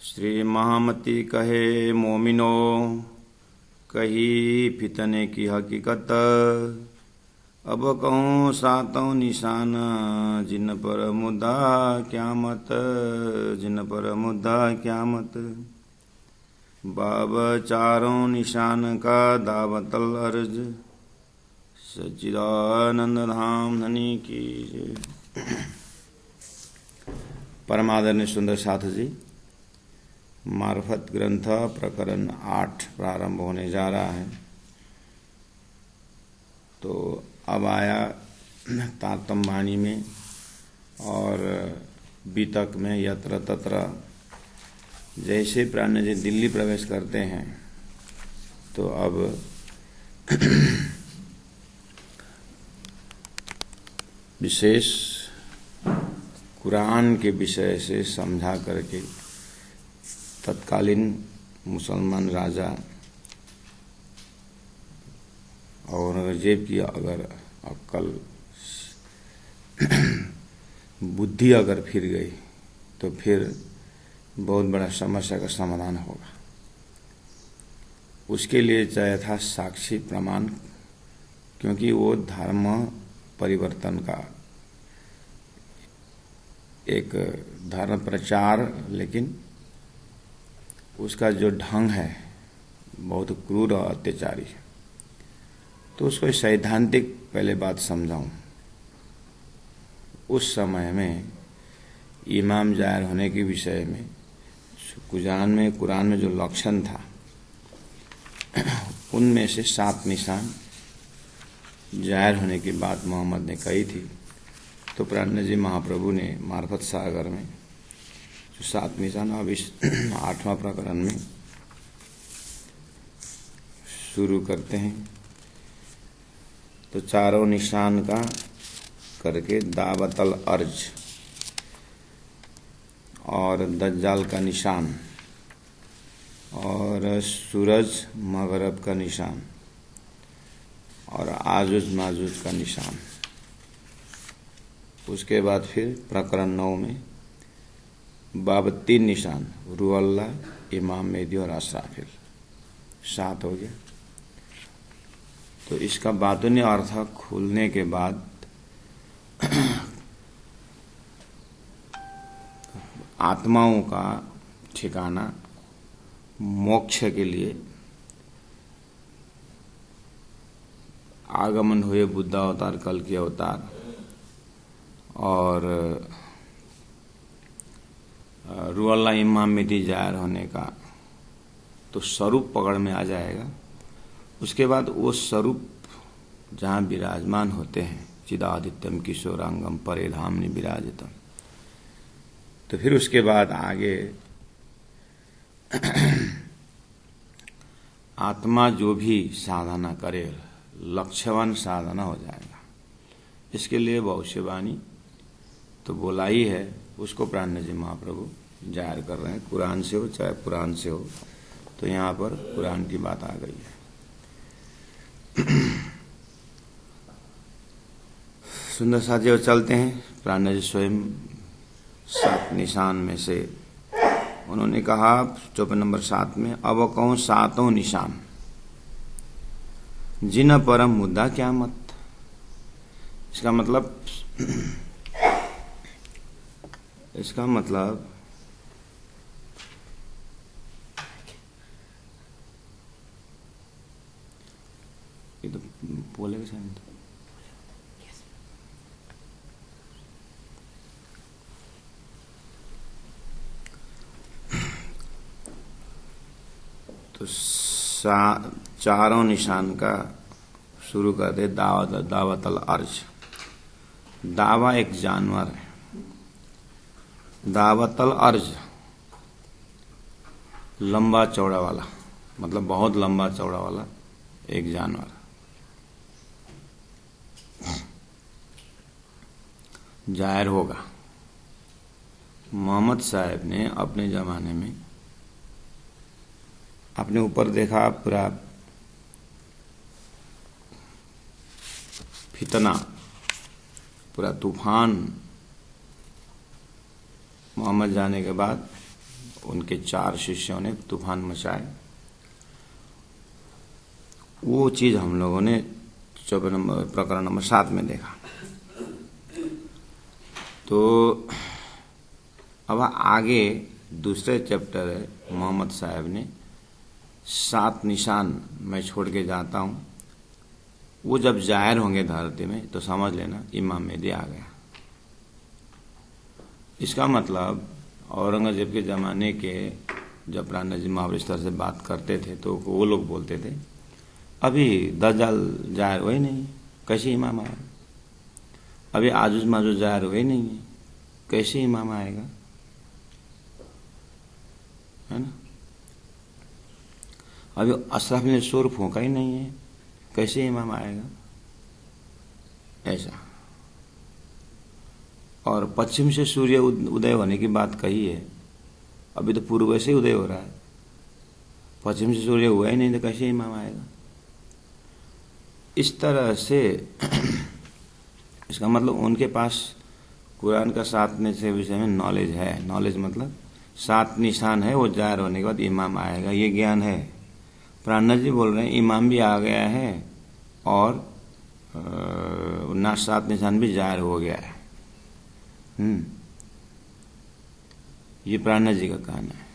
श्री महामती कहे मोमिनो, कही फितने की हकीकत। अब कहूँ सातों निशान, जिन पर मुद्दा क़यामत, जिन पर मुद्दा क़यामत। बाब चारों निशान का दावतल अर्ज, सच्चिदानंद धाम धनी की। परमादरणीय सुंदर साधु जी, मार्फत ग्रंथ प्रकरण 8 प्रारंभ होने जा रहा है। तो अब आया तारतम वाणी में और बीतक में यत्र तत्र। जैसे प्राण जी दिल्ली प्रवेश करते हैं तो अब विशेष कुरान के विषय से समझा करके तत्कालीन मुसलमान राजा औरंगजेब की अगर अक्ल बुद्धि अगर फिर गई तो फिर बहुत बड़ा समस्या का समाधान होगा। उसके लिए चाहिए था साक्षी प्रमाण, क्योंकि वो धर्म परिवर्तन का एक धर्म प्रचार, लेकिन उसका जो ढंग है बहुत क्रूर और अत्याचारी है। तो उसको सैद्धांतिक पहले बात समझाऊं। उस समय में इमाम जाहिर होने के विषय में कुरान में जो लक्षण था उनमें से 7 निशान जाहिर होने की बात मोहम्मद ने कही थी। तो प्राण जी महाप्रभु ने मार्फत सागर में जो 7 निशान अब इस 8वां प्रकरण में शुरू करते हैं। तो चारों निशान का करके दावतल अर्ज और दज्जाल का निशान और सूरज मगरब का निशान और आजुज माजुज का निशान। उसके बाद फिर प्रकरण 9 में बाब 3 निशान, रूअल्ला, इमाम मेहदी और असराफिल। 7 हो गया। तो इसका बातूनी अर्थ खुलने के बाद आत्माओं का ठिकाना मोक्ष के लिए आगमन हुए बुद्ध अवतार, कल की अवतार और रूअल्ला इमाम मेहदी जाहिर होने का तो स्वरूप पकड़ में आ जाएगा। उसके बाद वो स्वरूप जहाँ विराजमान होते हैं, चिदादित्यम किशोरांगम परे धामनि विराजितम। तो फिर उसके बाद आगे आत्मा जो भी साधना करे लक्ष्यवान साधना हो जाएगा। इसके लिए भविष्यवाणी तो बोला ही है, उसको प्राण जी महाप्रभु जाहिर कर रहे हैं, कुरान से हो चाहे पुराण से हो। तो यहाँ पर कुरान की बात आ गई है। सुंदर साथियों, चलते हैं। प्राण जी स्वयं 7 निशान में से उन्होंने कहा चौपाई नंबर 7 में, अब कहूँ सातों निशान, जिन परम मुद्दा क़यामत। इसका मतलब ये तो बोलेगा शायद। तो चारों निशान का शुरू कर दे दावतल अर्ज। दावा एक जानवर है। दावतल अर्ज लंबा चौड़ा वाला, मतलब बहुत लंबा चौड़ा वाला एक जानवर जाहिर होगा। मोहम्मद साहब ने अपने जमाने में अपने ऊपर देखा पूरा फितना, पूरा तूफान मोहम्मद जाने के बाद उनके 4 शिष्यों ने तूफान मचाए। वो चीज हम लोगों ने 24 नंबर प्रकरण नंबर 7 में देखा। तो अब आगे दूसरे चैप्टर है मोहम्मद साहब ने 7 निशान मैं छोड़ के जाता हूं, वो जब जाहिर होंगे धरती में तो समझ लेना इमाम मेहदी आ गया। इसका मतलब औरंगजेब के जमाने के जब राणा जी महावर इस तरह से बात करते थे तो वो लोग बोलते थे अभी दज्जाल जाहिर हुआ ही नहीं, कैसे इमाम आएगा? अभी आजुज माजुज जाहिर हुआ ही नहीं है, कैसे इमाम आएगा? है ना? अभी अशरफ ने शोर फूंका ही नहीं है, कैसे इमाम आएगा? ऐसा। और पश्चिम से सूर्य उदय होने की बात कही है, अभी तो पूर्व से उदय हो रहा है, पश्चिम से सूर्य हुआ ही नहीं तो कैसे इमाम आएगा? इस तरह से इसका मतलब उनके पास कुरान का 7 निशान विषय में नॉलेज है। नॉलेज मतलब 7 निशान है, वो जाहिर होने के बाद इमाम आएगा, ये ज्ञान है। प्राणनाथ जी बोल रहे हैं इमाम भी आ गया है और 7 निशान भी जाहिर हो गया है। ये प्राणनाथ जी का कहना है।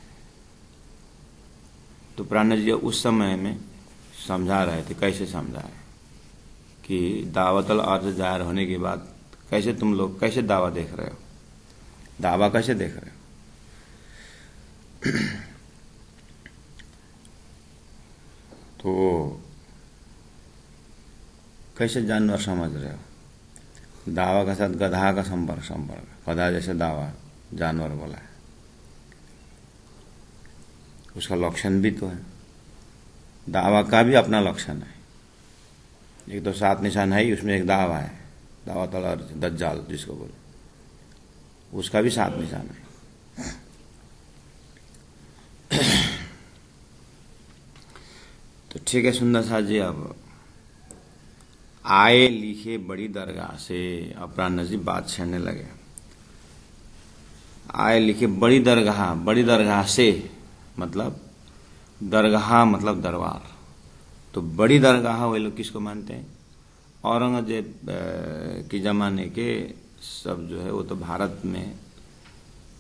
तो प्राणनाथ जी उस समय में समझा रहे थे, कैसे समझा है कि दावतल अर्ज जाहिर होने के बाद कैसे तुम लोग कैसे दावा देख रहे हो, दावा कैसे देख रहे हो? तो कैसे जानवर समझ रहे हो? दावा के साथ गधा का संपर्क गधा जैसे दावा जानवर बोला है, उसका लक्षण भी तो है। दावा का भी अपना लक्षण है। एक तो 7 निशान है ही, उसमें एक दावा है, दावा तल दज्जाल जिसको बोले, उसका भी 7 निशान है। तो ठीक है सुंदर साथ जी, अब आए लिखे बड़ी दरगाह से, अपराध नजीब बात छेड़ने लगे। आए लिखे बड़ी दरगाह से मतलब दरगाह मतलब दरबार। तो बड़ी दरगाह वे लोग किसको मानते हैं? औरंगजेब के जमाने के सब जो है वो तो भारत में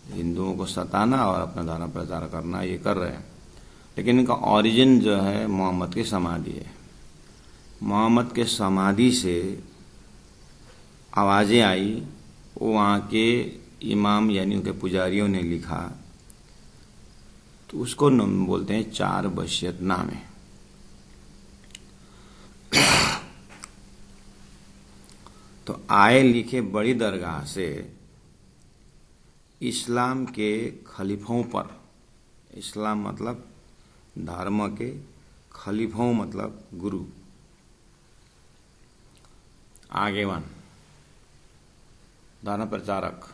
हिंदुओं को सताना और अपना धर्म प्रचार करना ये कर रहे हैं, लेकिन इनका ओरिजिन जो है मोहम्मद की समाधि है। मोहम्मद के समाधि से आवाजें आई, वो वहाँ के इमाम यानी उनके पुजारियों ने लिखा, तो उसको बोलते हैं 4 वसीयतनामे। तो आए लिखे बड़ी दरगाह से इस्लाम के खलीफों पर, इस्लाम मतलब धर्म के, खलीफों मतलब गुरु, आगेवान, धर्म प्रचारक,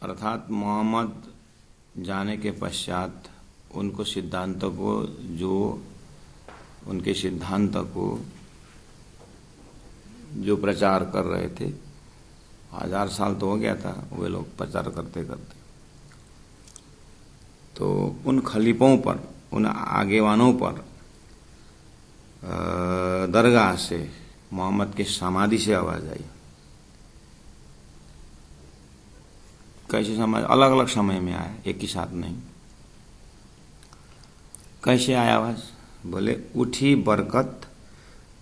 अर्थात मोहम्मद जाने के पश्चात उनको सिद्धांतों को, जो उनके सिद्धांत को जो प्रचार कर रहे थे, 1000 साल तो हो गया था वे लोग प्रचार करते करते, तो उन खलीफों पर, उन आगेवानों पर दरगाह से, मोहम्मद के समाधि से आवाज आई। कैसे समय, अलग अलग समय में आया, एक ही साथ नहीं। कैसे आया आवाज? बोले उठी बरकत,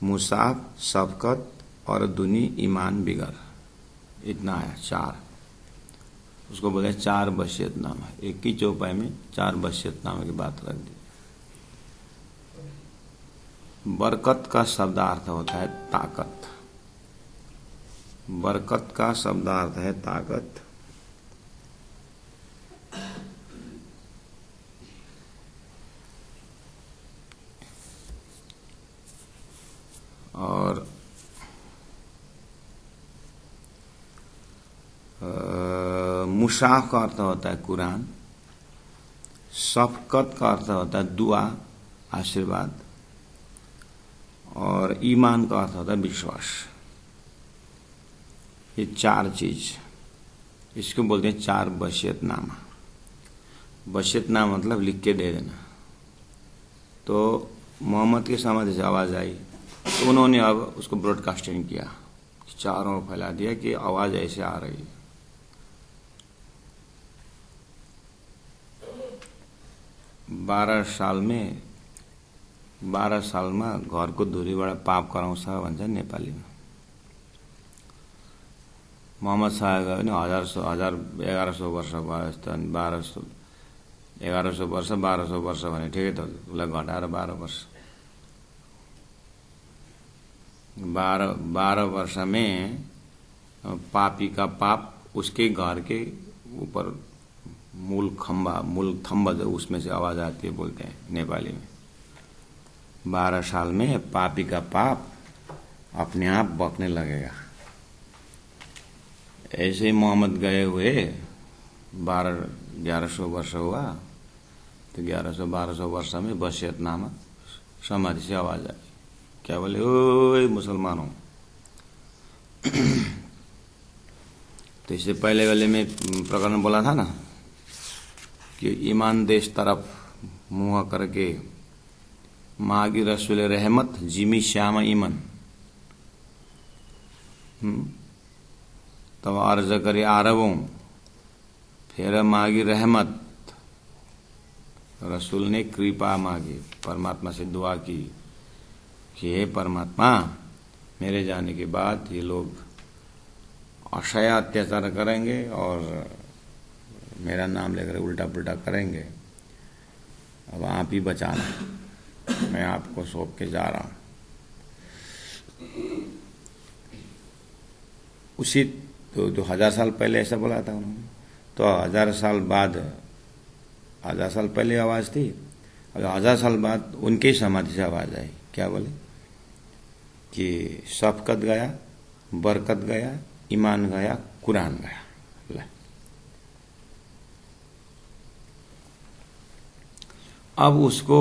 मुसाफ, शफकत और दुनी ईमान बिगर, इतना आया 4। उसको बोले 4 वसीयतनामा। एक ही चौपाई में 4 वसीयतनामे की बात रख दी। बरकत का शब्दार्थ होता है ताकत, बरकत का शब्दार्थ है ताकत। और मुशाफ का अर्थ होता है कुरान, शफकत का अर्थ होता है दुआ, आशीर्वाद, और ईमान का अर्थ होता है विश्वास। ये 4 चीज, इसको बोलते हैं 4 वसीयतनामा। वसीयतनामा मतलब लिख के दे देना। तो मोहम्मद की समाधि से आवाज़ आई तो उन्होंने अब उसको ब्रॉडकास्टिंग किया, चारों ओर फैला दिया कि आवाज़ ऐसे आ रही है। बारह सालमा घरको धुरीबाट पाप कराउँछ भन्छ नेपालीमा। मोहम्मद साहब गयो भने 1100 वर्ष भयो जस्तो, 1100 वर्ष 1200 वर्ष भने ठिकै त, उसलाई घटाएर 12 वर्ष, 12 वर्ष में पापी का पाप उसके घर के ऊपर मूल थंबा जो उसमें से आवाज आती है, बोलते हैं नेपाली में। 12 साल में पापी का पाप अपने आप बकने लगेगा। ऐसे ही मोहम्मद गए हुए 1100 वर्ष हुआ तो 1100-1200 वर्ष में वसीयतनामा समाधि से आवाज आई। क्या बोले, ओए मुसलमानों। तो इससे पहले वाले में प्रकरण बोला था ना कि ईमान देश तरफ मुंह करके मागी रसूल रहमत जिमी श्याम ईमन, तब अर्ज करे आरबों, फिर मागी रहमत। रसूल ने कृपा मांगी, परमात्मा से दुआ की कि हे परमात्मा, मेरे जाने के बाद ये लोग असह्य अत्याचार करेंगे और मेरा नाम लेकर उल्टा पुल्टा करेंगे, अब आप ही बचाना, मैं आपको सौंप के जा रहा हूं। उसी तो 1000 साल पहले ऐसा बोला था उन्होंने, तो 1000 साल बाद, 1000 साल पहले आवाज थी, और 1000 साल बाद उनके समाधि से आवाज आई। क्या बोले कि शफकत गया, बरकत गया, ईमान गया, कुरान गया। अब उसको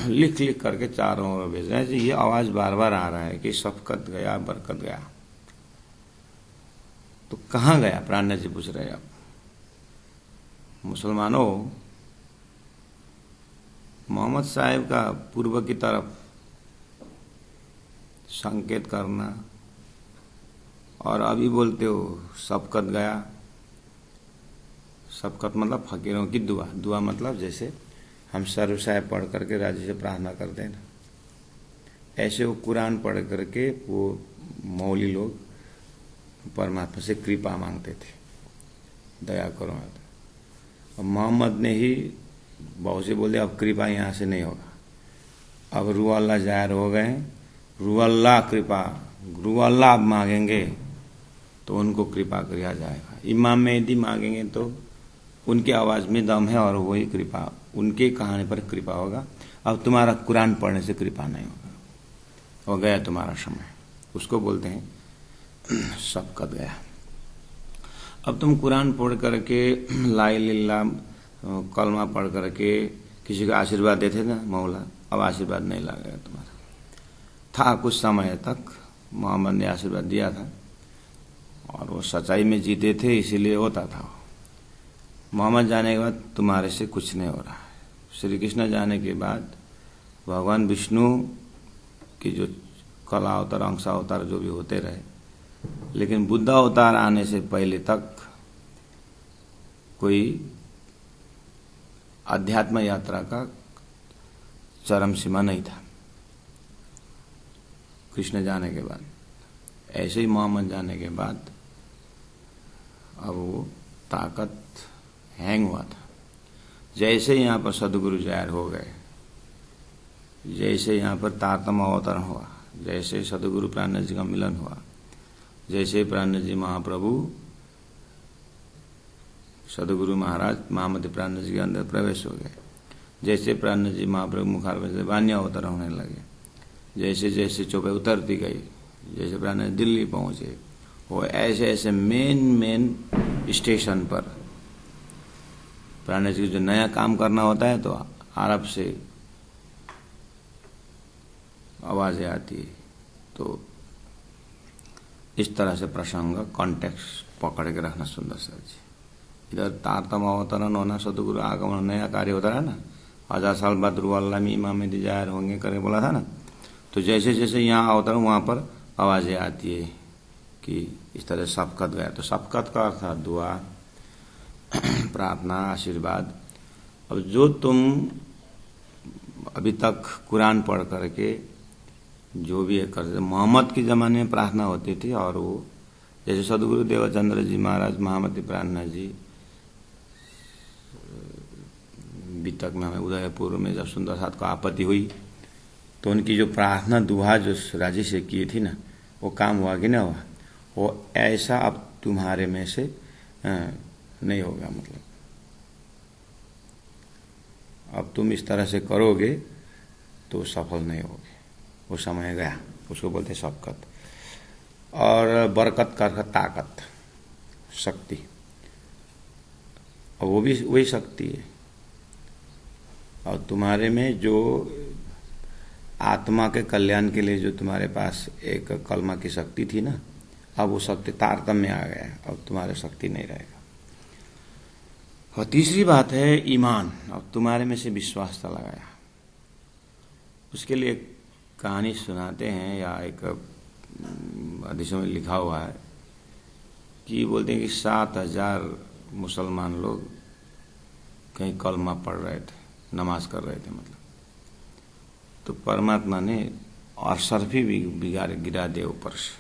लिख करके चारों ओर भेज रहे हैं। ये आवाज बार बार आ रहा है कि शफकत गया, बरकत गया, तो कहां गया? प्राणनाथ जी पूछ रहे हैं। अब मुसलमानों, मोहम्मद साहब का पूर्व की तरफ संकेत करना, और अभी बोलते हो शफकत गया। शफकत मतलब फकीरों की दुआ, दुआ मतलब जैसे हम सर्व साहब पढ़ करके राजी से प्रार्थना करते हैं ना, ऐसे वो कुरान पढ़ करके वो मौली लोग परमात्मा से कृपा मांगते थे, दया करो। अब मोहम्मद ने ही बहुत से बोले अब कृपा यहाँ से नहीं होगा, अब रूह अल्लाह जाहिर हो गए, रूह अल्लाह कृपा, रूह अल्लाह मांगेंगे तो उनको कृपा किया जाएगा। इमाम मेहदी मांगेंगे तो उनकी आवाज में दम है और वही कृपा, उनके कहानी पर कृपा होगा। अब तुम्हारा कुरान पढ़ने से कृपा नहीं होगा, हो गया तुम्हारा समय, उसको बोलते हैं शफकत गया। अब तुम कुरान पढ़ करके ला इलाहा इल्लल्लाह कलमा पढ़ करके किसी को आशीर्वाद देते ना मौला, अब आशीर्वाद नहीं लगेगा तुम्हारा। था कुछ समय तक मोहम्मद ने आशीर्वाद दिया था और वो सच्चाई में जीते थे, इसीलिए होता था। मोहम्मद जाने के बाद तुम्हारे से कुछ नहीं हो रहा है। श्री कृष्ण जाने के बाद भगवान विष्णु की जो कला अवतार, अंश अवतार जो भी होते रहे, लेकिन बुद्ध अवतार आने से पहले तक कोई अध्यात्म यात्रा का चरम सीमा नहीं था। कृष्ण जाने के बाद, ऐसे ही मोहम्मद जाने के बाद अब वो ताकत हैंग हुआ था। जैसे यहाँ पर सदगुरु जाहिर हो गए, जैसे यहाँ पर तारतम्य अवतरण हुआ, जैसे सदगुरु प्राणनाथ जी का मिलन हुआ, जैसे प्राणनाथ जी महाप्रभु सदगुरु महाराज महामती प्राणनाथ जी के अंदर प्रवेश हो गए, जैसे प्राणनाथ जी महाप्रभु मुखारविंद से वाण्य अवतरण होने लगे, जैसे जैसे चौपे उतरती गई, जैसे प्राणनाथ दिल्ली पहुंचे, वो ऐसे ऐसे मेन स्टेशन पर प्राणनाथ जी जो नया काम करना होता है तो अरब से आवाजें आती है। तो इस तरह से प्रसंग कॉन्टेक्स्ट पकड़ के रखना सुंदर सर जी। इधर तारतम अवतरण होना, सदगुरु आगमन, नया कार्य होता है ना। 1000 साल बाद रूह अल्लाह में इमाम जाहिर होंगे करके बोला था ना। तो जैसे जैसे यहाँ अवतरण वहाँ पर आवाज़ें आती है कि इस तरह शफ़क़त गया। तो शफ़क़त का अर्थ है दुआ, प्रार्थना, आशीर्वाद। अब जो तुम अभी तक कुरान पढ़ करके जो भी करते, मोहम्मद के ज़माने में प्रार्थना होती थी, और वो जैसे सदगुरु देवचंद्र जी महाराज, महामती प्रार्थना जी, बीतक में हमें उदयपुर में जब सुंदर साथ को आपत्ति हुई तो उनकी जो प्रार्थना दुआ जो राजी से की थी ना, वो काम हुआ कि ना हुआ। वो ऐसा अब तुम्हारे में से नहीं होगा। मतलब अब तुम इस तरह से करोगे तो सफल नहीं होगे। वो समय गया, उसको बोलते शफ़क़त। और बरकत का ताकत, शक्ति। और वो भी वही शक्ति है। और तुम्हारे में जो आत्मा के कल्याण के लिए जो तुम्हारे पास एक कलमा की शक्ति थी ना, अब वो शक्ति तारतम्य में आ गया। अब तुम्हारे शक्ति नहीं रहेगा। और तीसरी बात है ईमान। अब तुम्हारे में से विश्वास चला गया। उसके लिए एक कहानी सुनाते हैं, या एक हदीसों में लिखा हुआ है कि बोलते हैं कि 7000 मुसलमान लोग कहीं कलमा पढ़ रहे थे, नमाज कर रहे थे मतलब। तो परमात्मा ने अरसरफी भी गिरा दे ऊपर से,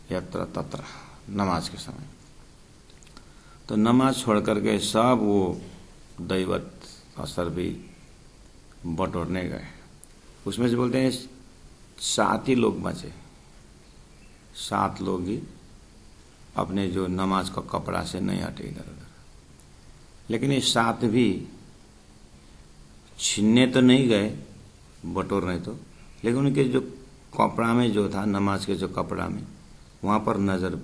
यत्र तत्र, नमाज के समय। तो नमाज छोड़ करके सब वो दैवत अरसरफी बटोरने गए। उसमें से बोलते हैं 7 ही लोग बचे। 7 लोग ही अपने जो नमाज का कपड़ा से नहीं हटे इधर उधर। लेकिन ये 7 भी छीनने तो नहीं गए, बटोरने तो, लेकिन उनके जो कपड़ा में जो था, नमाज के जो कपड़ा में, वहाँ पर नज़र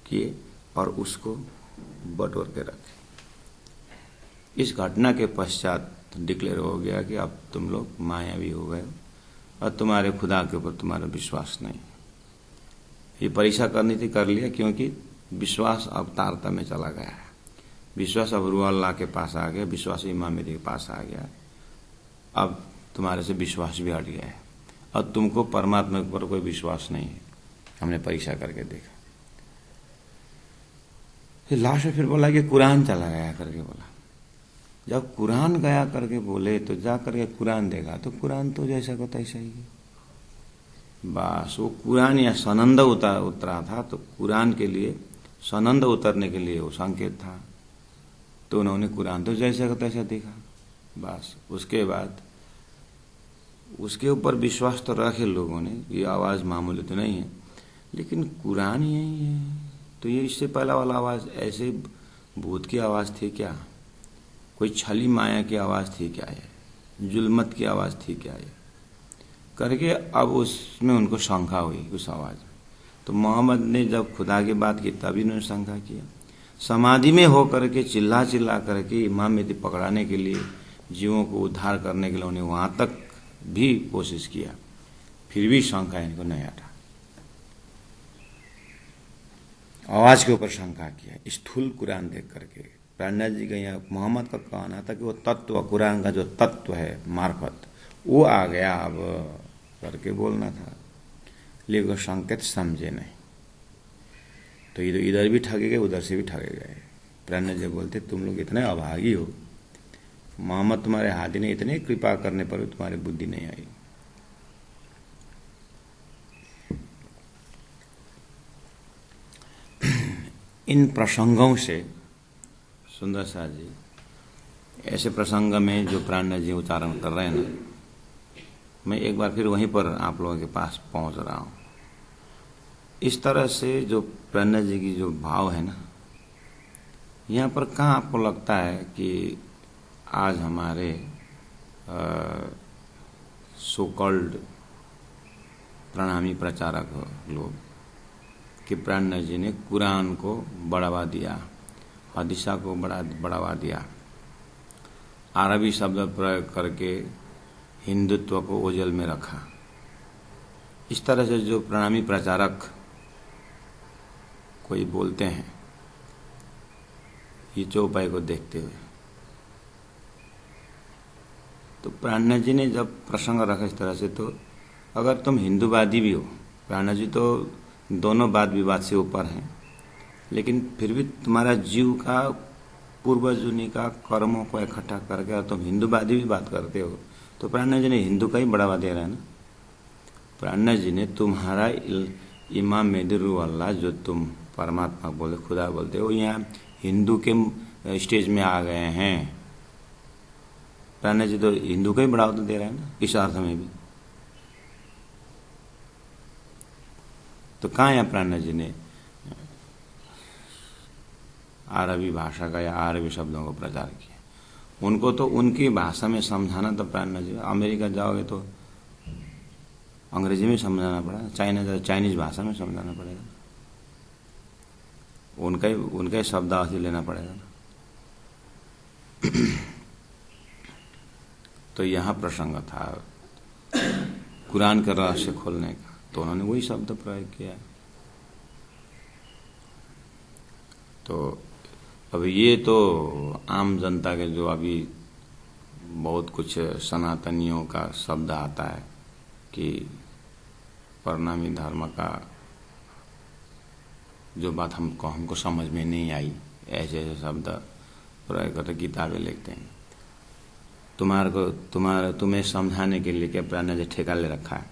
किए और उसको बटोर के रखे। इस घटना के पश्चात डिक्लेयर हो गया कि अब तुम लोग मायावी हो गए और तुम्हारे खुदा के ऊपर तुम्हारा विश्वास नहीं। ये परीक्षा करनी थी, कर लिया, क्योंकि विश्वास अब तारतम्य में चला गया है। विश्वास अब रूह अल्लाह के पास आ गया, विश्वास इमाम मेहदी के पास आ गया। अब तुम्हारे से विश्वास भी हट गया है और तुमको परमात्मा के ऊपर कोई विश्वास नहीं है। हमने परीक्षा करके देखा। लास्ट में फिर बोला कि कुरान चला गया करके बोला। जब कुरान गया करके बोले तो जा करके कुरान देखा तो कुरान तो जैसा को तैसा ही। बस वो कुरान या सनंद उतरा था, तो कुरान के लिए सनंद उतरने के लिए वो संकेत था। तो उन्होंने कुरान तो जैसा को तैसा देखा। बस उसके बाद उसके ऊपर विश्वास तो रखे लोगों ने। ये आवाज़ मामूली तो नहीं है, लेकिन कुरान यही है। तो ये इससे पहला वाला आवाज़ ऐसे भूत की आवाज़ थी क्या? कोई छली माया की आवाज़ थी क्या? ये जुल्मत की आवाज़ थी क्या? ये करके अब उसमें उनको शंका हुई उस आवाज़ में। तो मोहम्मद ने जब खुदा की बात की तभी उन्होंने शंका किया। समाधि में हो करके चिल्ला चिल्ला करके इमाम मेहदी पकड़ाने के लिए, जीवों को उद्धार करने के लिए उन्हें वहाँ तक भी कोशिश किया, फिर भी शंका इनको नहीं हटा। आवाज़ के ऊपर शंका किया, स्थूल कुरान देख करके। प्राणनाथ जी का यहाँ मोहम्मद का कहना था कि वो तत्व, कुरान का जो तत्व है मार्फत, वो आ गया अब करके बोलना था, लेकिन संकेत समझे नहीं। तो इधर भी ठगे गए, उधर से भी ठगे गए। प्राणनाथ जी बोलते तुम लोग इतने अभागी हो, मोहम्मद तुम्हारे हाथी ने इतने कृपा करने पर भी तुम्हारी बुद्धि नहीं आई। इन प्रसंगों से सुंदर सा जी, ऐसे प्रसंग में जो प्राणनाथ जी उच्चारण कर रहे हैं ना, मैं एक बार फिर वहीं पर आप लोगों के पास पहुंच रहा हूं। इस तरह से जो प्राणनाथ जी की जो भाव है ना, यहाँ पर कहाँ आपको लगता है कि आज हमारे सो कॉल्ड प्रणामी प्रचारक लोग कि प्राणनाथ जी ने कुरान को बढ़ावा दिया, हदीसा को बढ़ावा दिया, अरबी शब्द प्रयोग करके हिंदुत्व को ओझल में रखा। इस तरह से जो प्रणामी प्रचारक कोई बोलते हैं, ये चौपाई को देखते हुए। तो प्राणनाथ जी ने जब प्रसंग रखा इस तरह से, तो अगर तुम हिंदूवादी भी हो, प्राणनाथ जी तो दोनों वाद विवाद से ऊपर हैं, लेकिन फिर भी तुम्हारा जीव का पूर्वजुनि का कर्मों को इकट्ठा करके और तुम हिंदूवादी भी बात करते हो, तो प्राणनाथ जी ने हिंदू का ही बढ़ावा दे रहा है ना। प्राणनाथ जी ने तुम्हारा इमाम मेहदी रूह अल्लाह, जो तुम परमात्मा बोले, खुदा बोलते हो, यहाँ हिंदू के स्टेज में आ गए हैं। प्राणनाथ जी तो हिंदू का ही बढ़ावा तो दे रहा है ना इस अर्थ में भी। तो कहाँ यहाँ प्राणनाथ जी ने अरबी भाषा का या अरबी शब्दों को प्रचार किया? उनको तो उनकी भाषा में समझाना, तो प्राणनाथ जी अमेरिका जाओगे तो अंग्रेजी में समझाना पड़ा, चाइना जाओ चाइनीज भाषा में समझाना पड़ेगा, उनका ही शब्दावली लेना पड़ेगा ना। तो यहाँ प्रसंग था कुरान का रहस्य खोलने का, तो उन्होंने वही शब्द प्रयोग किया। तो अब ये तो आम जनता के, जो अभी बहुत कुछ सनातनियों का शब्द आता है कि परिणामी धर्म का, जो बात हमको समझ में नहीं आई, ऐसे ऐसे शब्द प्रयोग करके किताबें लिखते हैं। तुम्हें समझाने के लिए क्या प्राणनाथ जी ठेका ले रखा है?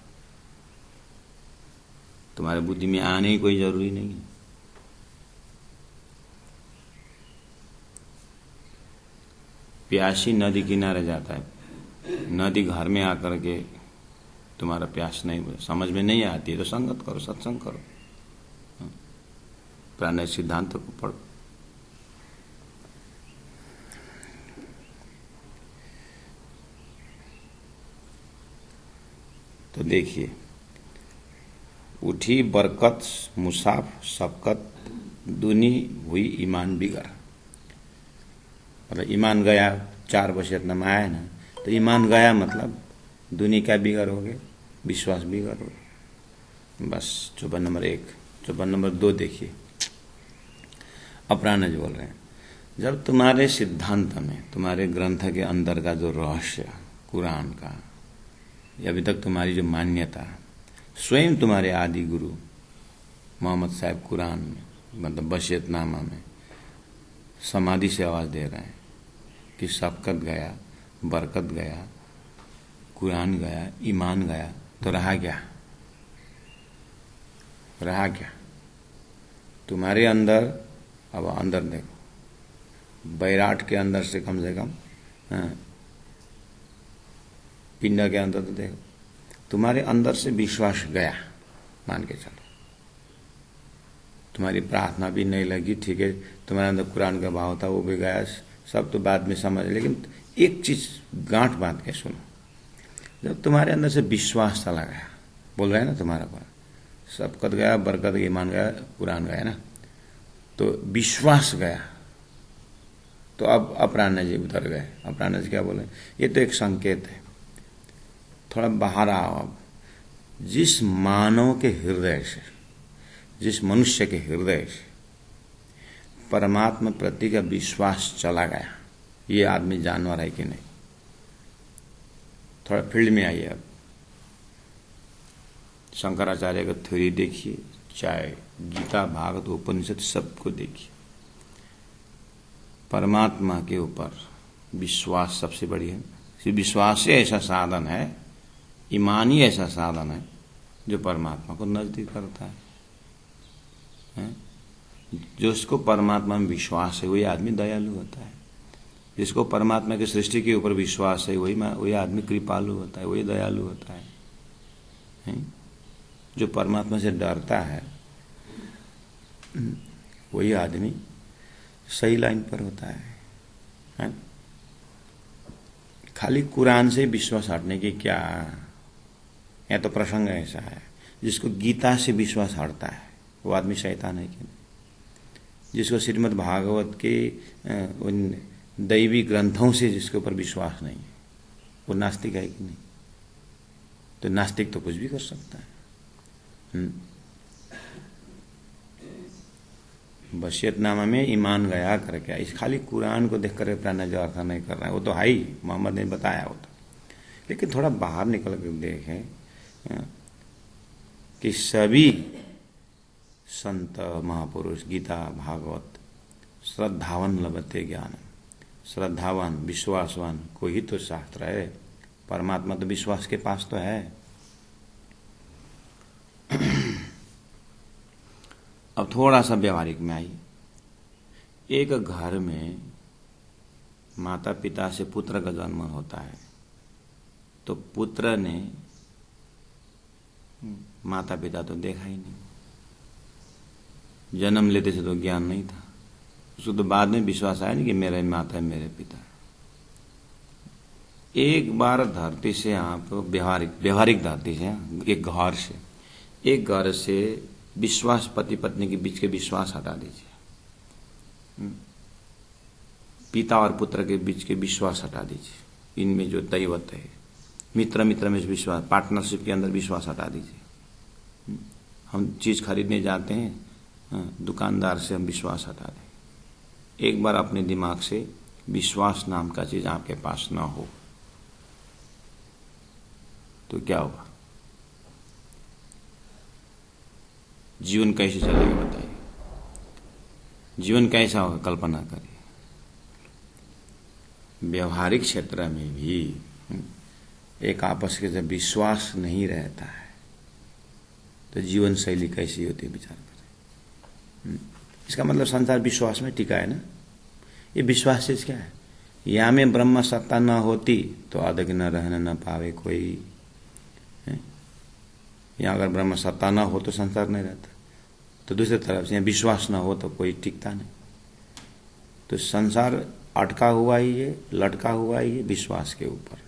तुम्हारे बुद्धि में आने की कोई जरूरी नहीं है। प्यासी नदी किनारे जाता है, नदी घर में आकर के तुम्हारा प्यास नहीं समझ में नहीं आती है तो संगत करो, सत्संग करो, प्राणनाथ सिद्धांत को पढ़ो। तो देखिए, उठी बरकत मुसाफ सबकत, दुनी हुई ईमान बिगड़। मतलब ईमान गया, 4 वसीयत में आया ना, तो ईमान गया मतलब दुनिया क्या बिगड़ हो गए, विश्वास बिगड़ हो गए। बस चौपाई नंबर 1। चौपाई नंबर 2 देखिए, प्राणनाथ जी बोल रहे हैं, जब तुम्हारे सिद्धांत में, तुम्हारे ग्रंथ के अंदर का जो रहस्य कुरान का, अभी तक तुम्हारी जो मान्यता, स्वयं तुम्हारे आदि गुरु मोहम्मद साहब कुरान में, मतलब वसीयतनामा में समाधि से आवाज दे रहे हैं कि सबकत गया, बरकत गया, कुरान गया, ईमान गया, तो रहा क्या? रहा क्या तुम्हारे अंदर? अब अंदर देखो, बैराट के अंदर से कम, पिंड के अंदर तो देखो, तुम्हारे अंदर से विश्वास गया, मान के चलो। तुम्हारी प्रार्थना भी नहीं लगी, ठीक है, तुम्हारे अंदर कुरान का भाव था, वो भी गया, सब तो बाद में समझ, लेकिन एक चीज गांठ बांध के सुनो, जब तुम्हारे अंदर से विश्वास चला गया, बोल रहे हैं ना, तुम्हारा पर सबकत गया, बरकत, ईमान गया, कुरान गया ना, तो विश्वास गया, तो अब प्राणनाथ जी उतर गए। अब प्राणनाथ जी क्या बोले, ये तो एक संकेत है, थोड़ा बाहर आओ। अब जिस मानव के हृदय से, जिस मनुष्य के हृदय से परमात्मा प्रति का विश्वास चला गया, ये आदमी जानवर है कि नहीं? थोड़ा फील्ड में आइए। अब शंकराचार्य का थ्योरी देखिए, चाहे गीता, भागवत, उपनिषद, सबको देखिए, परमात्मा के ऊपर विश्वास सबसे बड़ी है। विश्वास ही ऐसा साधन है, ईमान ही ऐसा साधन है जो परमात्मा को नजदीक करता है। जो इसको परमात्मा में विश्वास है वही आदमी दयालु होता है। जिसको परमात्मा की सृष्टि के ऊपर विश्वास है वही आदमी कृपालु होता है, वही दयालु होता है। जो परमात्मा से डरता है वही आदमी सही लाइन पर होता है। खाली कुरान से विश्वास हटने की क्या, या तो प्रसंग ऐसा है, जिसको गीता से विश्वास हटता है वो आदमी शैतान है कि नहीं? जिसको श्रीमद् भागवत के उन दैवी ग्रंथों से जिसके ऊपर विश्वास नहीं है वो नास्तिक है कि नहीं? तो नास्तिक तो कुछ भी कर सकता है। वसीयतनामा में ईमान गया करके, इस खाली कुरान को देख कर अपना जो अर्थ नहीं कर रहा है, वो तो है ही, मोहम्मद ने बताया वो तो। लेकिन थोड़ा बाहर निकल कर देखें कि सभी संत महापुरुष, गीता भागवत, श्रद्धावन लभते ज्ञान, श्रद्धावान विश्वासवान को ही तो शास्त्र है। परमात्मा तो विश्वास के पास तो है। अब थोड़ा सा व्यवहारिक में आइए। एक घर में माता पिता से पुत्र का जन्म होता है, तो पुत्र ने माता पिता तो देखा ही नहीं, जन्म लेते से तो ज्ञान नहीं था, उसको तो बाद में विश्वास आया नहीं कि मेरे माता है, मेरे पिता है। एक बार धरती से आप व्यवहारिक धरती से, एक घर से विश्वास, पति पत्नी के बीच के विश्वास हटा दीजिए, पिता और पुत्र के बीच के विश्वास हटा दीजिए, इनमें जो दैवत है, मित्र में विश्वास, पार्टनरशिप के अंदर विश्वास हटा दीजिए। हम चीज खरीदने जाते हैं, दुकानदार से हम विश्वास हटा दें। एक बार अपने दिमाग से विश्वास नाम का चीज आपके पास ना हो तो क्या होगा? जीवन कैसे चलेगा बताइए? जीवन कैसा होगा, कल्पना करिए। व्यवहारिक क्षेत्र में भी एक आपस के जब विश्वास नहीं रहता है तो जीवन शैली कैसी होती है, विचार करें। इसका मतलब संसार विश्वास में टिका है ना। ये विश्वास चीज क्या है? या में ब्रह्म सत्ता न होती तो अधक न रहने न पावे कोई। यहाँ अगर ब्रह्म सत्ता न हो तो संसार नहीं रहता, तो दूसरी तरफ से यहाँ विश्वास न हो तो कोई टिकता नहीं। तो संसार अटका हुआ ही है, लटका हुआ ही है विश्वास के ऊपर।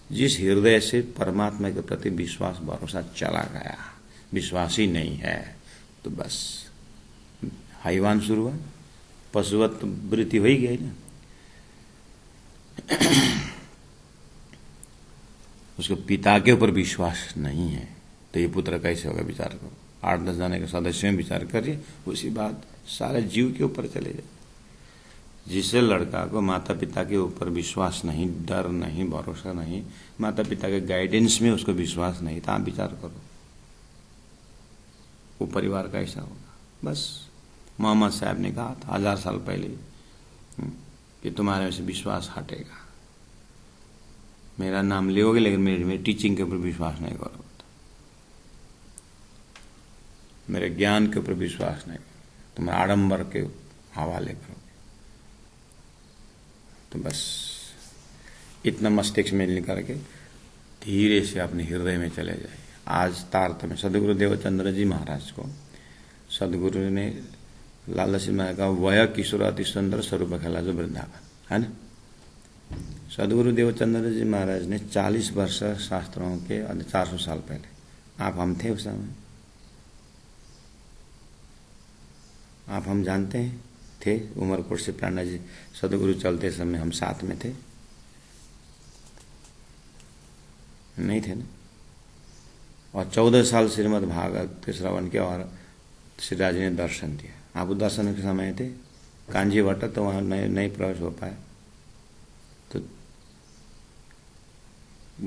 जिस हृदय से परमात्मा के प्रति विश्वास भरोसा चला गया, विश्वास ही नहीं है, तो बस हैवान शुरू हुआ, पशुवत वृत्ति हो ही गई ना। उसके पिता के ऊपर विश्वास नहीं है तो ये पुत्र कैसे होगा, विचार करो। 8-10 जने के सदस्य में विचार करिए, उसी बात सारे जीव के ऊपर चले जाए। जिसे लड़का को माता पिता के ऊपर विश्वास नहीं, डर नहीं, भरोसा नहीं, माता पिता के गाइडेंस में उसको विश्वास नहीं था, आप विचार करो वो परिवार कैसा होगा। बस मोहम्मद साहब ने कहा था 1000 साल पहले कि तुम्हारे में से विश्वास हटेगा, मेरा नाम लोगे लेकिन मेरी टीचिंग के ऊपर विश्वास नहीं करोगे, मेरे ज्ञान के ऊपर विश्वास नहीं करोगे, तुम्हारे आडंबर के हवाले करोगे। तो बस इतना मस्तिष्क में निकाल के धीरे से अपने हृदय में चले जाइए। आज तारतम्य सदगुरु देवचंद्र जी महाराज को सदगुरु ने लाला सिंह महाराज का वह किशोर अति सुंदर स्वरूप खेला जो वृंदावन है ना। सदगुरु देवचंद्र जी महाराज ने 40 वर्ष शास्त्रों के 400 साल पहले, आप हम थे उस समय, आप हम जानते हैं थे, उमरकोट से प्राणा जी सदगुरु चलते समय हम साथ में थे, नहीं थे ना। और 14 साल श्रीमद् भागवत के श्रवण किया और श्री राज ने दर्शन दिया। आप दर्शन के समय थे कांजी वट, तो वहां नहीं प्रवेश हो पाए, तो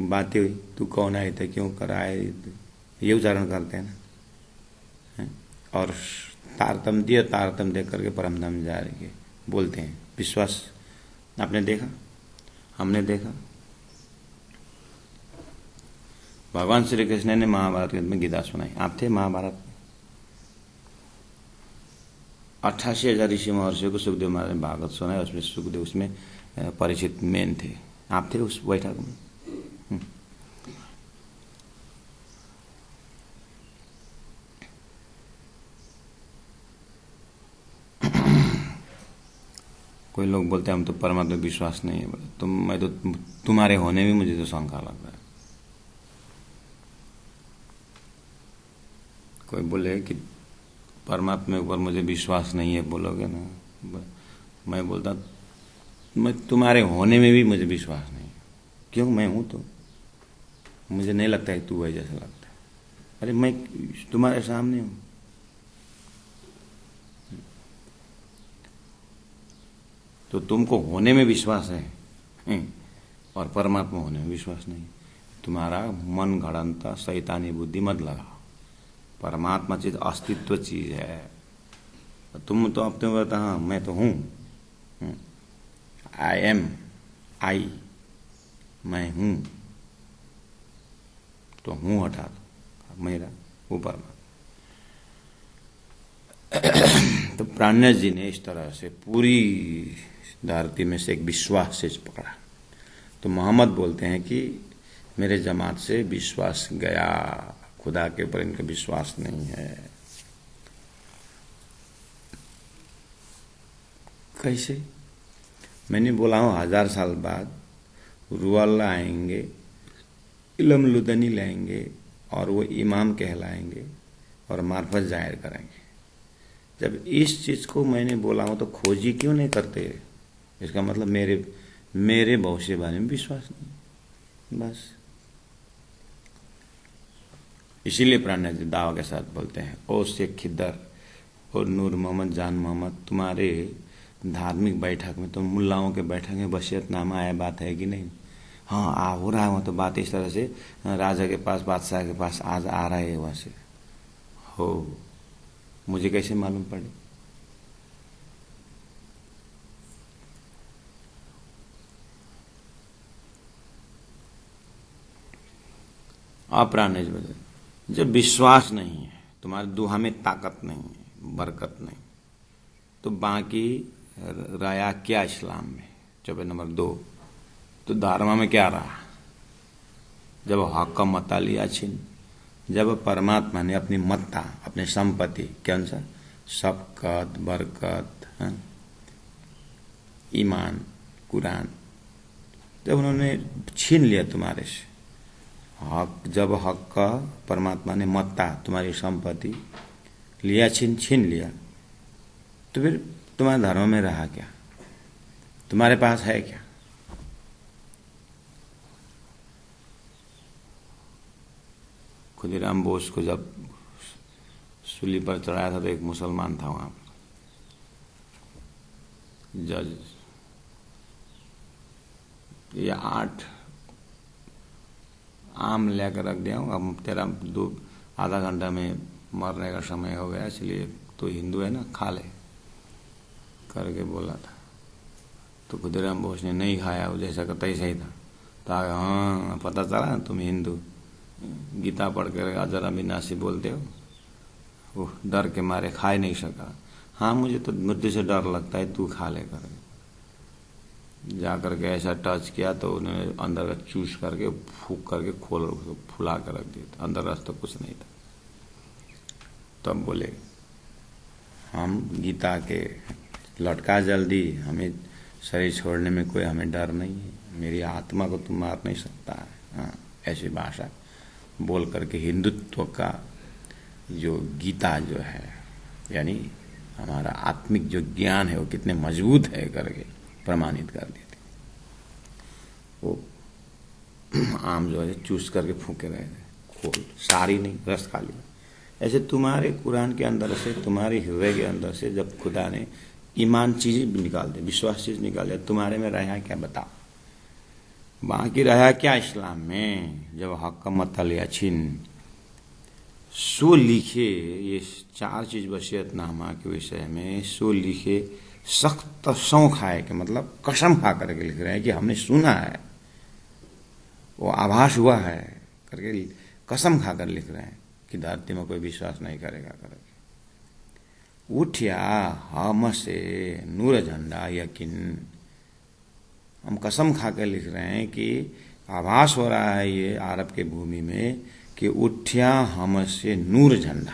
बातें हुई, तू कौन आए थे, क्यों कराए, ये उच्चारण करते हैं ना। और तारतम दे करके परमधाम जा रही है बोलते हैं। विश्वास आपने देखा, हमने देखा। भगवान श्री कृष्ण ने महाभारत में गीता सुनाई, आप थे महाभारत में। 88,000 ऋषि महर्षियों को सुखदेव महाराज ने भागवत सुनाया, उसमें सुखदेव, उसमें परीक्षित मेन थे, आप थे उस बैठक में। कोई लोग बोलते हैं हम तो परमात्मा में विश्वास नहीं है, मैं तो तुम्हारे होने में मुझे तो शंका लग रहा है। कोई बोले कि परमात्मा के ऊपर मुझे विश्वास नहीं है, बोलोगे ना, मैं बोलता मैं तुम्हारे होने में भी मुझे विश्वास नहीं है। क्यों? मैं हूं तो मुझे नहीं लगता है तू है जैसा लगता है। अरे मैं तुम्हारे सामने हूं, तो तुमको होने में विश्वास है और परमात्मा होने में विश्वास नहीं। तुम्हारा मन घड़ंता शैतानी बुद्धि मत लगाओ। परमात्मा चीज अस्तित्व चीज है। तुम तो अपने कहता हाँ मैं तो हूँ, आई एम, आई, मैं हूँ, तो हूँ हटा दो मेरा, वो परमात्मा। तो प्राणेश जी ने इस तरह से पूरी धरती में से एक विश्वास से पकड़ा। तो मोहम्मद बोलते हैं कि मेरे जमात से विश्वास गया, खुदा के ऊपर इनका विश्वास नहीं है। कैसे? मैंने बोला हूं 1000 साल बाद रूह अल्लाह आएंगे, इल्म लुदनी लाएंगे और वो इमाम कहलाएंगे और मार्फत जाहिर करेंगे। जब इस चीज को मैंने बोला हूं तो खोजी क्यों नहीं करते? इसका मतलब मेरे भविष्य बारे में विश्वास नहीं, बस। इसीलिए प्राणनाथ जी दावा के साथ बोलते हैं, ओ शेख खिद्दर और नूर मोहम्मद जान मोहम्मद, तुम्हारे धार्मिक बैठक में, तो मुल्लाओं के बैठक में वसीयतनामा आया बात है कि नहीं? हाँ हो रहा है वहाँ, तो बात इस तरह से राजा के पास, बादशाह के पास आज आ रहा है वहां से। हो, मुझे कैसे मालूम पड़े? अप्राणेश बदल, जब विश्वास नहीं है, तुम्हारे दुहा में ताकत नहीं है, बरकत नहीं, तो बाकी रहा क्या इस्लाम में? चौबे नंबर 2, तो धर्म में क्या रहा? जब हक का मता लिया छीन, जब परमात्मा ने अपनी मत्ता, अपनी संपत्ति के अनुसार शफकत, बरकत, ईमान, कुरान, जब उन्होंने छीन लिया तुम्हारे से हक, जब हक का परमात्मा ने मत्ता, तुम्हारी संपत्ति लिया, छीन लिया, तो फिर तुम्हारे धर्म में रहा क्या? तुम्हारे पास है क्या? खुदीराम बोस को जब सूली पर चढ़ाया था तो एक मुसलमान था वहां पर, जज, ये 8 आम लेकर रख दिया हूँ, अब तेरा आधा घंटा में मरने का समय हो गया, इसलिए तो हिंदू है ना, खा ले करके बोला था। तो खुदीराम बोस ने नहीं खाया, वो जैसा का तैसा ही था। तो हाँ पता चला तुम हिंदू, गीता पढ़ कर अजर अविनाशी बोलते हो। वो डर के मारे खा ही नहीं सका। हाँ मुझे तो मृत्यु से डर लगता है, तू खा ले कर। जाकर के ऐसा टच किया तो उन्होंने अंदर का चूस करके फूक करके खोल फुला कर रख दिया, अंदर रस तो कुछ नहीं था। तब बोले हम गीता के लटका जल्दी, हमें शरीर छोड़ने में कोई हमें डर नहीं है, मेरी आत्मा को तुम मार नहीं सकता है। हाँ, ऐसी भाषा बोल करके हिंदुत्व का जो गीता जो है, यानी हमारा आत्मिक जो ज्ञान है वो कितने मजबूत है करके प्रमाणित कर देते। वो आम जो है चूस करके फूके रहे थे, खोल, सारी नहीं, रस खा लिया। ऐसे तुम्हारे कुरान के अंदर से, तुम्हारे हृदय के अंदर से जब खुदा ने ईमान चीज निकाल दे, विश्वास चीज निकाल दे, तुम्हारे में रहा क्या बताओ? बाकी रहा क्या इस्लाम में? जब हक का मत लिया छीन, सो लिखे, ये 4 चीज वसीयतनामा के विषय में सो लिखे, सख्त सौ खाए के मतलब कसम खा करके लिख रहे हैं कि हमने सुना है, वो आभास हुआ है करके कसम खाकर लिख रहे हैं कि धरती में कोई विश्वास नहीं करेगा करके। उठिया हम से नूर झंडा यकीन, हम कसम खाकर लिख रहे हैं कि आभास हो रहा है ये अरब के भूमि में कि उठिया हम से नूर झंडा,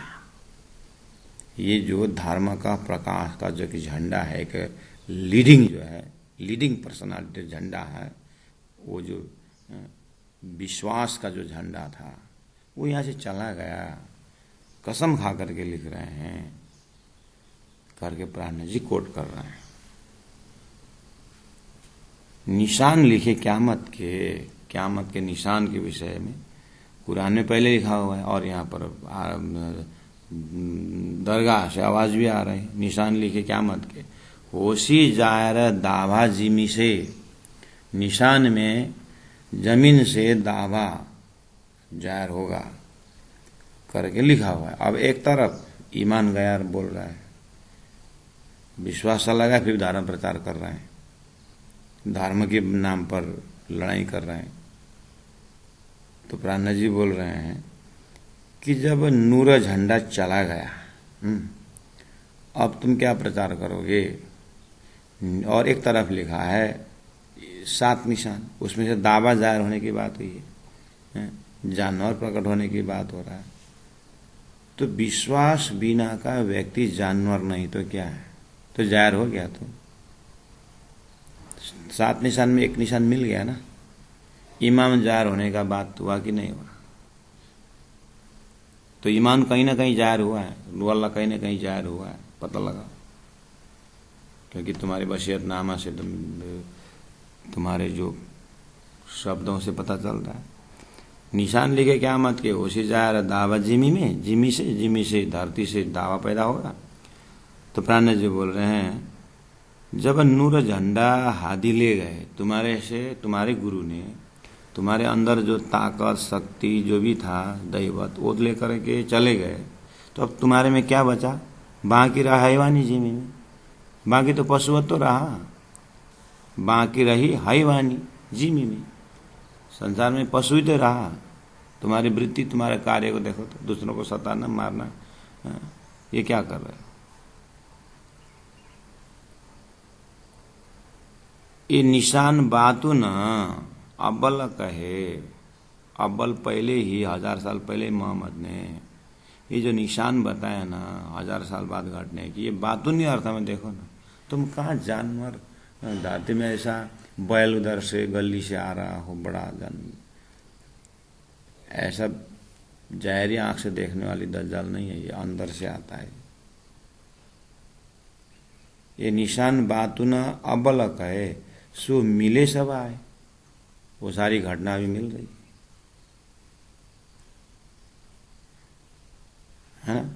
ये जो धर्म का प्रकाश का जो कि झंडा है, एक लीडिंग जो है, लीडिंग पर्सनालिटी झंडा है, वो जो विश्वास का जो झंडा था वो यहाँ से चला गया। कसम खा करके लिख रहे हैं करके प्राणनाथ जी कोट कर रहे हैं। निशान लिखे क़यामत के निशान के विषय में कुरान में पहले लिखा हुआ है, और यहाँ पर दरगाह से आवाज भी आ रही है, निशान लिखे क़यामत के, होशी जायर दावा जिमी से, निशान में जमीन से दावा जाहिर होगा करके लिखा हुआ है। अब एक तरफ ईमान गैर बोल रहा है, विश्वास लगा, फिर धर्म प्रचार कर रहे हैं, धर्म के नाम पर लड़ाई कर रहे हैं। तो प्राणनाथ जी बोल रहे हैं कि जब नूर झंडा चला गया, अब तुम क्या प्रचार करोगे। और एक तरफ लिखा है 7 निशान, उसमें से दावा जाहिर होने की बात हुई है, जानवर प्रकट होने की बात हो रहा है। तो विश्वास बिना का व्यक्ति जानवर नहीं तो क्या है, तो जाहिर हो गया। तो 7 निशान में एक निशान मिल गया ना। ईमान जाहिर होने का बात हुआ कि नहीं हुआ। तो ईमान कहीं ना कहीं जाहिर हुआ है, अल्लाह कहीं ना कहीं जाहिर हुआ है, पता लगा। क्योंकि तुम्हारे वसीयतनामा से तुम्हारे जो शब्दों से पता चल रहा है। निशान लिखे क्या मत के, होशी जाहिर दावा जिमी में, जिमी से धरती से दावा पैदा होगा। तो प्राणनाथ जी बोल रहे हैं जब नूर झंडा हादी ले गए तुम्हारे से, तुम्हारे गुरु ने तुम्हारे अंदर जो ताकत शक्ति जो भी था दैवत वो लेकर के चले गए, तो अब तुम्हारे में क्या बचा। बाकी रहा हैवानी जिमी में, बाकी तो पशुवत तो रहा, बाकी रही हैवानी जिमी में। संसार में पशु ही तो रहा। तुम्हारी वृत्ति तुम्हारे कार्य को देखो तो, दूसरों को सताना मारना, ये क्या कर रहे हो। ये निशान बातु न अव्वल कहे, अव्वल पहले ही 1000 साल पहले मोहम्मद ने ये जो निशान बताया ना 1000 साल बाद घटने की, ये बातुनी अर्थ में देखो ना। तुम कहाँ जानवर धरती में ऐसा बैल उधर से गली से आ रहा हो, बड़ा ऐसा जाहिरी आंख से देखने वाली दज्जाल नहीं है, ये अंदर से आता है। ये निशान बातु न अव्वल कहे, सो मिले सब आए, वो सारी घटना भी मिल रही है ना।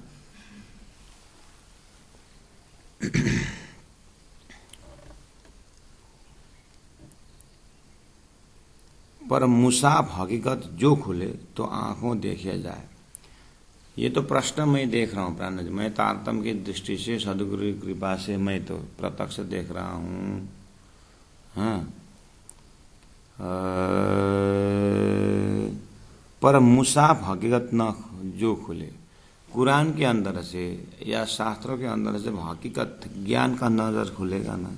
पर मुसाफ हकीकत जो खुले तो आंखों देखे जाए। ये तो प्रश्न मैं देख रहा हूँ प्राणनाथ जी, मैं तारतम्य की दृष्टि से सदगुरु की कृपा से मैं तो प्रत्यक्ष देख रहा हूँ। हाँ, पर मुसाफ हकीकत न जो खुले, कुरान के अंदर से या शास्त्रों के अंदर से हकीकत ज्ञान का नजर खुलेगा ना,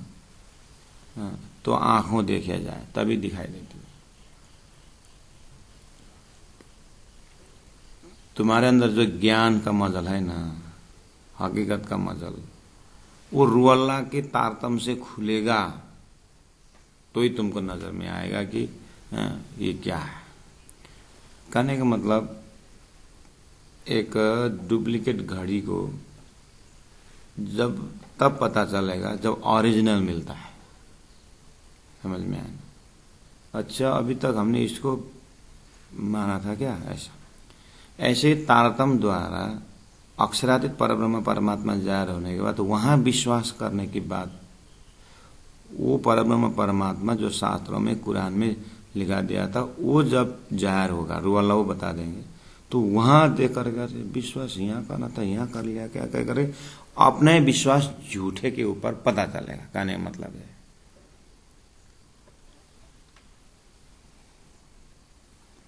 तो आंखों देखे जाए तभी दिखाई देती है। तुम्हारे अंदर जो ज्ञान का मजल है ना, हकीकत का मजल, वो रूअल्लाह के तारतम से खुलेगा तो ही तुमको नजर में आएगा कि ये क्या है। कहने का मतलब एक डुप्लीकेट घड़ी को जब तब पता चलेगा जब ओरिजिनल मिलता है, समझ में आया। अच्छा, अभी तक हमने इसको माना था क्या ऐसा। ऐसे तारतम द्वारा अक्षरातीत परब्रह्म परमात्मा जाहिर होने के बाद वहां विश्वास करने के बाद वो परब्रह्म परमात्मा जो शास्त्रों में कुरान में लिखा दिया था वो जब जाहिर होगा, रूअल्लाह वो बता देंगे, तो वहां देख करके विश्वास यहाँ करना था, यहाँ कर लिया, क्या क्या करे, अपने विश्वास झूठे के ऊपर पता चलेगा। कहने का मतलब है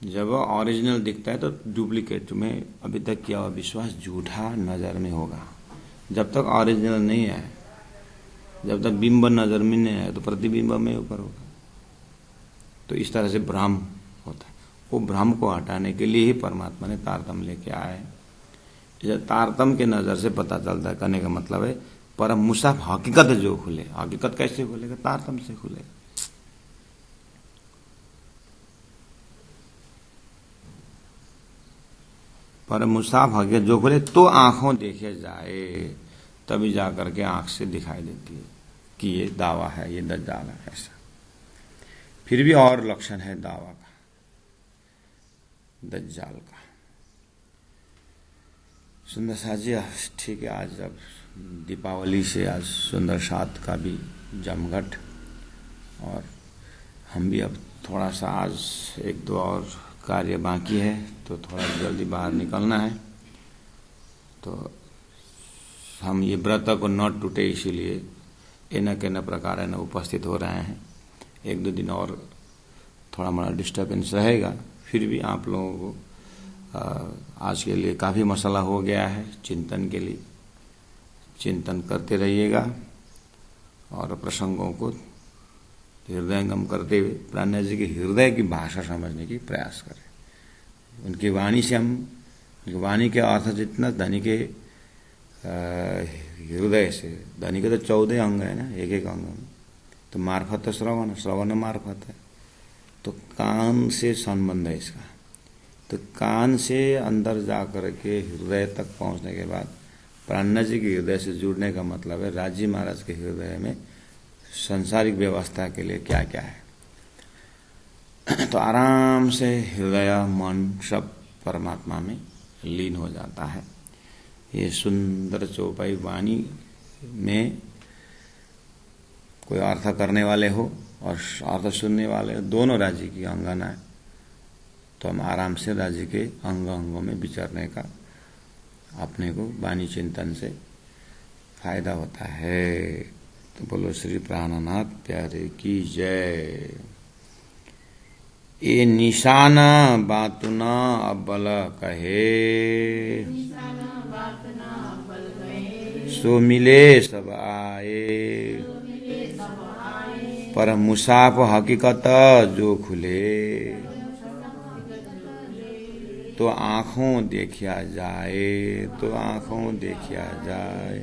जब ओरिजिनल दिखता है तो डुप्लीकेट में अभी तक किया हुआ विश्वास झूठा नजर में होगा। जब तक ओरिजिनल नहीं है, जब तक बिंब नजर में नहीं आए तो प्रतिबिंब में ऊपर होगा। तो इस तरह से भ्रम होता है। वो भ्रम को हटाने के लिए ही परमात्मा ने तारतम लेके आए। तारतम के नजर से पता चलता है, कहने का मतलब है परम मुसाफ हकीकत जो खुले। हकीकत कैसे खुलेगा, तारतम से खुलेगा। परम मुसाफ हकीकत जो खुले तो आंखों देखे जाए, तभी जाकर के आंख से दिखाई देती है कि ये दावा है, ये दज्जाल है। ऐसा फिर भी और लक्षण है दावा का, दज्जाल का। सुंदर साहब जी, ठीक है, आज अब दीपावली से आज सुंदर सात का भी जमघट, और हम भी अब थोड़ा सा आज एक दो और कार्य बाकी है तो थोड़ा जल्दी बाहर निकलना है। तो हम ये व्रत को न टूटे इसीलिए न के न प्रकार न उपस्थित हो रहे हैं। एक दो दिन और थोड़ा मोड़ा डिस्टर्बेंस रहेगा, फिर भी आप लोगों को आज के लिए काफ़ी मसला हो गया है। चिंतन के लिए चिंतन करते रहिएगा और प्रसंगों को हृदयंगम करते हुए प्राण जी के हृदय की भाषा समझने की प्रयास करें। उनकी वाणी से हम, उनकी वाणी के अर्थ जितना धनी के हृदय से, धनी के तो 14 अंग है ना, एक एक अंग में, तो मार्फत तो श्रवण, श्रवण मार्फत है, तो कान से संबंध है इसका। तो कान से अंदर जा कर के हृदय तक पहुंचने के बाद प्राण जी के हृदय से जुड़ने का मतलब है राजी महाराज के हृदय में संसारिक व्यवस्था के लिए क्या क्या है। तो आराम से हृदय मन सब परमात्मा में लीन हो जाता है। ये सुंदर चौपाई वाणी में कोई अर्थ करने वाले हो और अर्थ सुनने वाले हो, दोनों राज्य की अंगना है, तो हम आराम से राज्य के अंग अंगों में विचरने का अपने को वाणी चिंतन से फायदा होता है। तो बोलो श्री प्राणनाथ प्यारे की जय। ये निशाना बातुना अब्बल कहे, सो मिले सब आए, पर मुसाफ हकीकत जो खुले, तो आँखों देखिया जाए, तो आँखों देखिया जाए।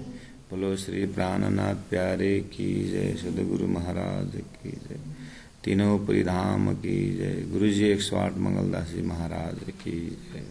बोलो श्री प्राणनाथ प्यारे की जय, सदगुरु महाराज की जय, तीनों परिधाम की जय, गुरु जी 108 मंगलदास जी महाराज की जय।